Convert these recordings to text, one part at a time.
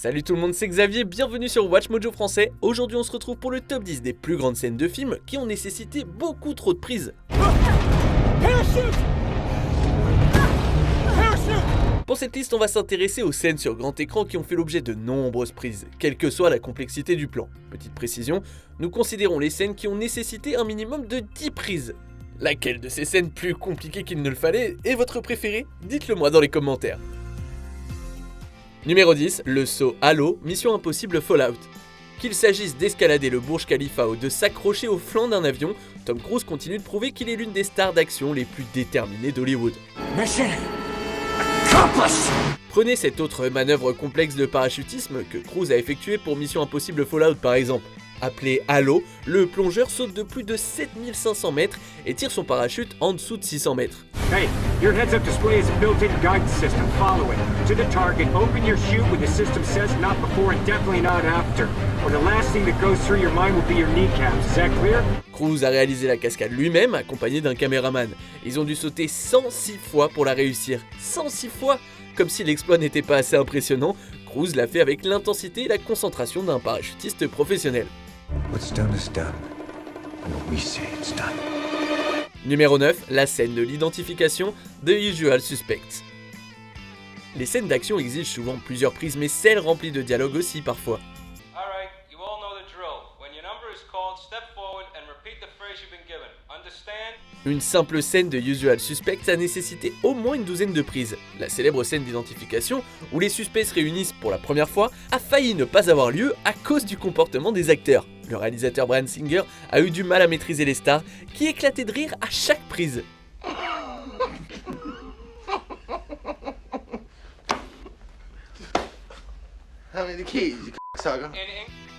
Salut tout le monde, c'est Xavier, bienvenue sur Watch Mojo français. Aujourd'hui on se retrouve pour le top 10 des plus grandes scènes de films qui ont nécessité beaucoup trop de prises. Pour cette liste, on va s'intéresser aux scènes sur grand écran qui ont fait l'objet de nombreuses prises, quelle que soit la complexité du plan. Petite précision, nous considérons les scènes qui ont nécessité un minimum de 10 prises. Laquelle de ces scènes plus compliquées qu'il ne le fallait est votre préférée? Dites-le moi dans les commentaires. Numéro 10, le saut Halo, Mission Impossible Fallout. Qu'il s'agisse d'escalader le Burj Khalifa ou de s'accrocher au flanc d'un avion, Tom Cruise continue de prouver qu'il est l'une des stars d'action les plus déterminées d'Hollywood. Mission accomplished. Prenez cette autre manœuvre complexe de parachutisme que Cruise a effectuée pour Mission Impossible Fallout par exemple. Appelé Halo, le plongeur saute de plus de 7500 mètres et tire son parachute en dessous de 600 mètres. Hey, your heads-up display is a built-in guidance system. Follow it. To the target, open your chute when the system says not before and definitely not after. Or the last thing that goes through your mind will be your kneecaps. Is that clear? Cruise a réalisé la cascade lui-même, accompagné d'un caméraman. Ils ont dû sauter 106 fois pour la réussir. 106 fois! Comme si l'exploit n'était pas assez impressionnant, Cruise l'a fait avec l'intensité et la concentration d'un parachutiste professionnel. What's done is done. And when we say it's done. Numéro 9, la scène de l'identification de Usual Suspects. Les scènes d'action exigent souvent plusieurs prises, mais celles remplies de dialogue aussi parfois. Alright, you all know the drill. When your number is called, step forward and repeat the phrase you've been given. Understand? Une simple scène de Usual Suspects a nécessité au moins une douzaine de prises. La célèbre scène d'identification, où les suspects se réunissent pour la première fois, a failli ne pas avoir lieu à cause du comportement des acteurs. Le réalisateur Bryan Singer a eu du mal à maîtriser les stars, qui éclataient de rire à chaque prise.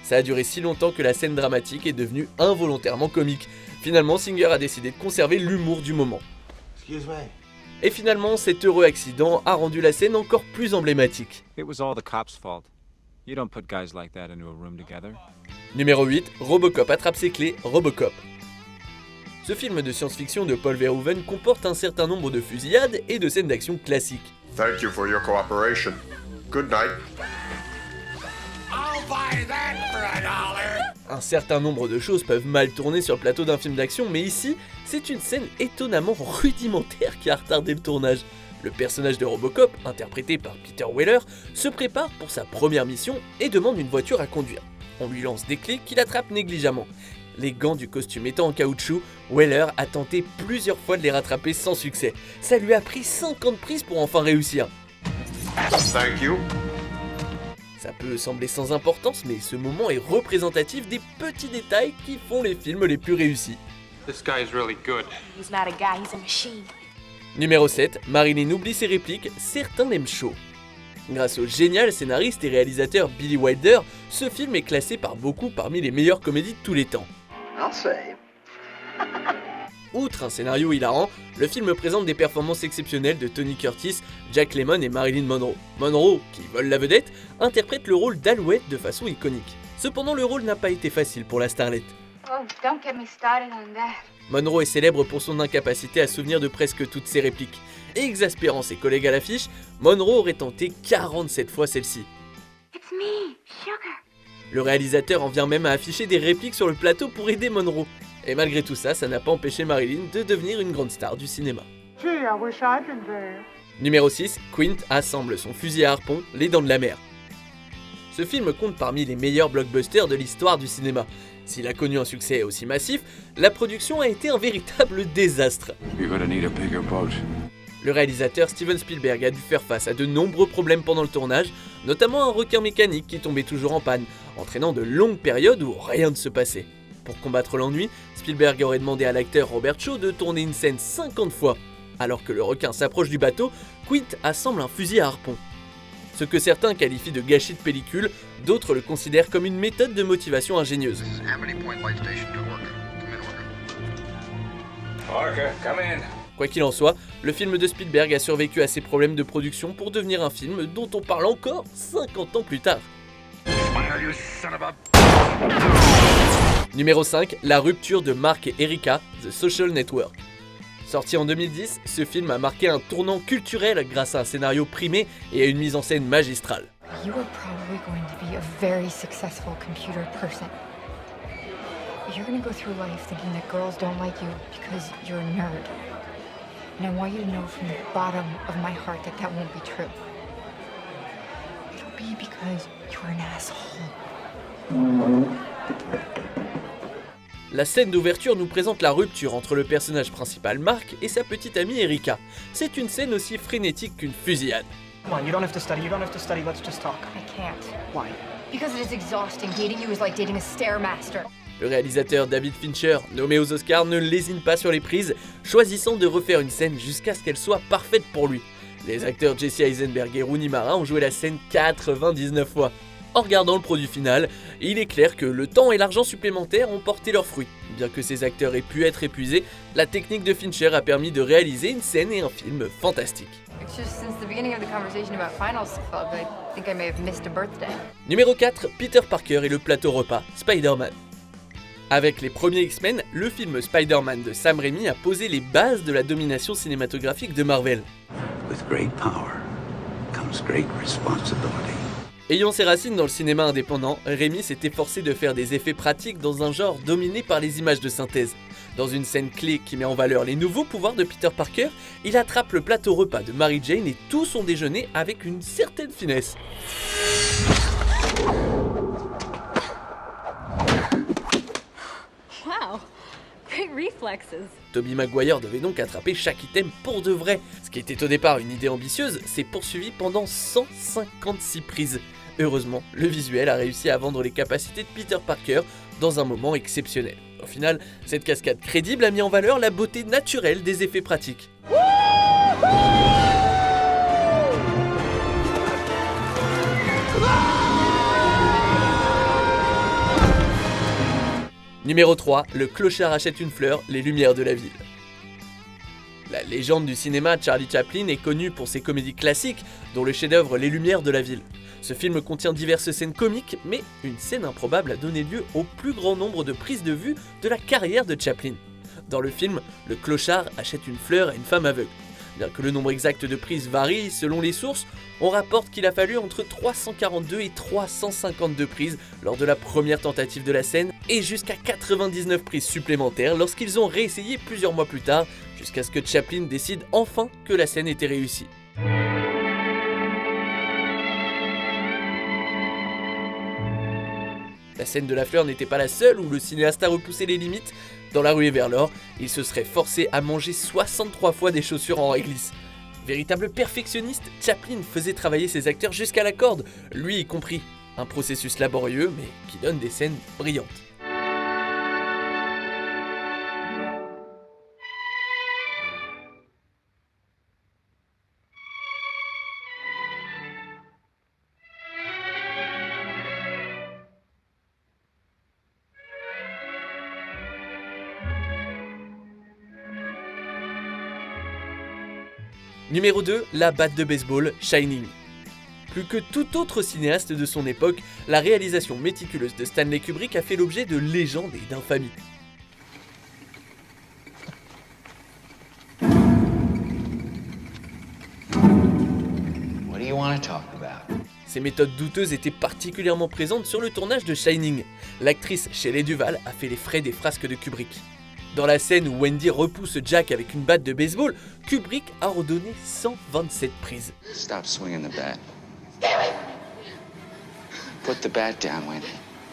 Ça a duré si longtemps que la scène dramatique est devenue involontairement comique. Finalement, Singer a décidé de conserver l'humour du moment. Et finalement, cet heureux accident a rendu la scène encore plus emblématique. It was all the cops' fault. You don't put guys like that into a room together. Numéro 8, Robocop attrape ses clés, Robocop. Ce film de science-fiction de Paul Verhoeven comporte un certain nombre de fusillades et de scènes d'action classiques. Thank you for your cooperation. Good night. I'll buy that for $1. Un certain nombre de choses peuvent mal tourner sur le plateau d'un film d'action, mais ici, c'est une scène étonnamment rudimentaire qui a retardé le tournage. Le personnage de Robocop, interprété par Peter Weller, se prépare pour sa première mission et demande une voiture à conduire. On lui lance des clés qu'il attrape négligemment. Les gants du costume étant en caoutchouc, Weller a tenté plusieurs fois de les rattraper sans succès. Ça lui a pris 50 prises pour enfin réussir. Thank you. Ça peut sembler sans importance, mais ce moment est représentatif des petits détails qui font les films les plus réussis. This guy is really good. He's not a guy, he's a machine. Numéro 7, Marilyn oublie ses répliques, certains l'aiment chaud. Grâce au génial scénariste et réalisateur Billy Wilder, ce film est classé par beaucoup parmi les meilleures comédies de tous les temps. Outre un scénario hilarant, le film présente des performances exceptionnelles de Tony Curtis, Jack Lemmon et Marilyn Monroe. Monroe, qui vole la vedette, interprète le rôle d'Alouette de façon iconique. Cependant, le rôle n'a pas été facile pour la starlette. Oh, don't get me started on that. Monroe est célèbre pour son incapacité à se souvenir de presque toutes ses répliques. Et exaspérant ses collègues à l'affiche, Monroe aurait tenté 47 fois celle-ci. It's me, Sugar. Le réalisateur en vient même à afficher des répliques sur le plateau pour aider Monroe. Et malgré tout ça, ça n'a pas empêché Marilyn de devenir une grande star du cinéma. Numéro 6, Quint assemble son fusil à harpon, Les Dents de la Mer. Ce film compte parmi les meilleurs blockbusters de l'histoire du cinéma. S'il a connu un succès aussi massif, la production a été un véritable désastre. Le réalisateur Steven Spielberg a dû faire face à de nombreux problèmes pendant le tournage, notamment un requin mécanique qui tombait toujours en panne, entraînant de longues périodes où rien ne se passait. Pour combattre l'ennui, Spielberg aurait demandé à l'acteur Robert Shaw de tourner une scène 50 fois. Alors que le requin s'approche du bateau, Quint assemble un fusil à harpon. Ce que certains qualifient de gâchis de pellicule, d'autres le considèrent comme une méthode de motivation ingénieuse. Quoi qu'il en soit, le film de Spielberg a survécu à ses problèmes de production pour devenir un film dont on parle encore 50 ans plus tard. Numéro 5, la rupture de Mark et Erika, The Social Network. Sorti en 2010, ce film a marqué un tournant culturel grâce à un scénario primé et à une mise en scène magistrale. You are probably going to be a very successful computer person. You're going to go through life thinking that girls don't like you because you're a nerd. And I want you to know from the bottom of my heart that that won't be true. It'll be because you're an asshole. La scène d'ouverture nous présente la rupture entre le personnage principal Mark et sa petite amie Erika. C'est une scène aussi frénétique qu'une fusillade. Come on, you don't have to study, let's just talk. I can't. Why? Because it is exhausting. Dating you is like dating a Stairmaster. Le réalisateur David Fincher, nommé aux Oscars, ne lésine pas sur les prises, choisissant de refaire une scène jusqu'à ce qu'elle soit parfaite pour lui. Les acteurs Jesse Eisenberg et Rooney Mara ont joué la scène 99 fois. En regardant le produit final, il est clair que le temps et l'argent supplémentaires ont porté leurs fruits. Bien que ces acteurs aient pu être épuisés, la technique de Fincher a permis de réaliser une scène et un film fantastiques. Numéro 4, Peter Parker et le plateau repas, Spider-Man. Avec les premiers X-Men, le film Spider-Man de Sam Raimi a posé les bases de la domination cinématographique de Marvel. With great power comes great responsibility. Ayant ses racines dans le cinéma indépendant, Raimi s'est efforcé de faire des effets pratiques dans un genre dominé par les images de synthèse. Dans une scène clé qui met en valeur les nouveaux pouvoirs de Peter Parker, il attrape le plateau repas de Mary Jane et tout son déjeuner avec une certaine finesse. Wow, great reflexes. Tobey Maguire devait donc attraper chaque item pour de vrai. Ce qui était au départ une idée ambitieuse, s'est poursuivi pendant 156 prises. Heureusement, le visuel a réussi à vendre les capacités de Peter Parker dans un moment exceptionnel. Au final, cette cascade crédible a mis en valeur la beauté naturelle des effets pratiques. Numéro 3, le clochard achète une fleur, les lumières de la ville. La légende du cinéma Charlie Chaplin est connue pour ses comédies classiques, dont le chef-d'œuvre Les Lumières de la ville. Ce film contient diverses scènes comiques, mais une scène improbable a donné lieu au plus grand nombre de prises de vue de la carrière de Chaplin. Dans le film, le clochard achète une fleur à une femme aveugle. Bien que le nombre exact de prises varie selon les sources, on rapporte qu'il a fallu entre 342 et 352 prises lors de la première tentative de la scène et jusqu'à 99 prises supplémentaires lorsqu'ils ont réessayé plusieurs mois plus tard, jusqu'à ce que Chaplin décide enfin que la scène était réussie. La scène de la fleur n'était pas la seule où le cinéaste a repoussé les limites. Dans La Ruée vers l'or, il se serait forcé à manger 63 fois des chaussures en réglisse. Véritable perfectionniste, Chaplin faisait travailler ses acteurs jusqu'à la corde, lui y compris. Un processus laborieux, mais qui donne des scènes brillantes. Numéro 2, la batte de baseball, Shining. Plus que tout autre cinéaste de son époque, la réalisation méticuleuse de Stanley Kubrick a fait l'objet de légendes et d'infamies. What do you want to talk about? Ces méthodes douteuses étaient particulièrement présentes sur le tournage de Shining. L'actrice Shelley Duvall a fait les frais des frasques de Kubrick. Dans la scène où Wendy repousse Jack avec une batte de baseball, Kubrick a ordonné 127 prises. Stop swinging the bat. Put the bat down, Wendy.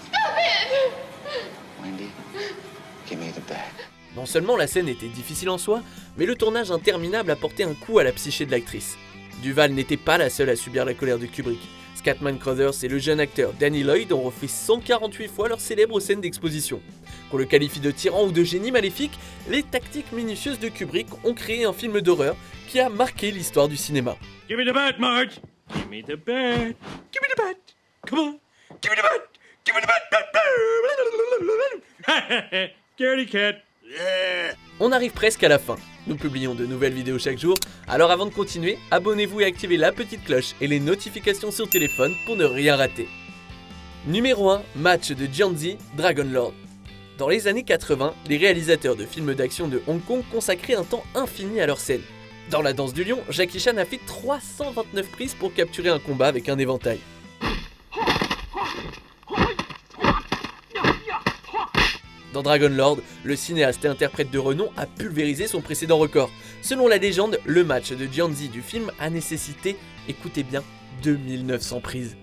Stop it! Wendy, give me the bat. Non seulement la scène était difficile en soi, mais le tournage interminable a porté un coup à la psyché de l'actrice. Duvall n'était pas la seule à subir la colère de Kubrick. Scatman Crothers et le jeune acteur Danny Lloyd ont refait 148 fois leur célèbre scène d'exposition. Qu'on le qualifie de tyran ou de génie maléfique, les tactiques minutieuses de Kubrick ont créé un film d'horreur qui a marqué l'histoire du cinéma. Give me the bat, Marge. Give me the bat. Give me the bat. Come on. Give me the bat. Give me the bat. Scaredy cat. On arrive presque à la fin. Nous publions de nouvelles vidéos chaque jour, alors avant de continuer, abonnez-vous et activez la petite cloche et les notifications sur téléphone pour ne rien rater. Numéro 1, match de Jiangxi, Dragon Lord. Dans les années 80, les réalisateurs de films d'action de Hong Kong consacraient un temps infini à leur scène. Dans La Danse du Lion, Jackie Chan a fait 329 prises pour capturer un combat avec un éventail. Dans Dragon Lord, le cinéaste et interprète de renom a pulvérisé son précédent record. Selon la légende, le match de Jianzi du film a nécessité, écoutez bien, 2900 prises.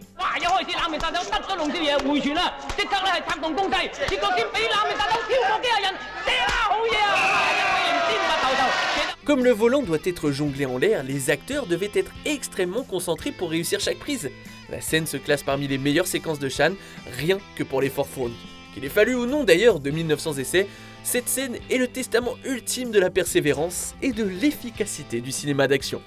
Comme le volant doit être jonglé en l'air, les acteurs devaient être extrêmement concentrés pour réussir chaque prise. La scène se classe parmi les meilleures séquences de Chan, rien que pour l'effort fourni. Qu'il ait fallu ou non d'ailleurs de 1900 essais, cette scène est le testament ultime de la persévérance et de l'efficacité du cinéma d'action.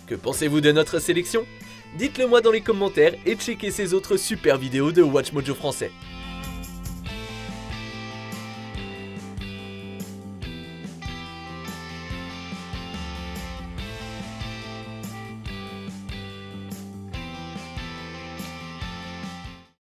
Que pensez-vous de notre sélection ? Dites-le moi dans les commentaires et checkez ces autres super vidéos de WatchMojo français.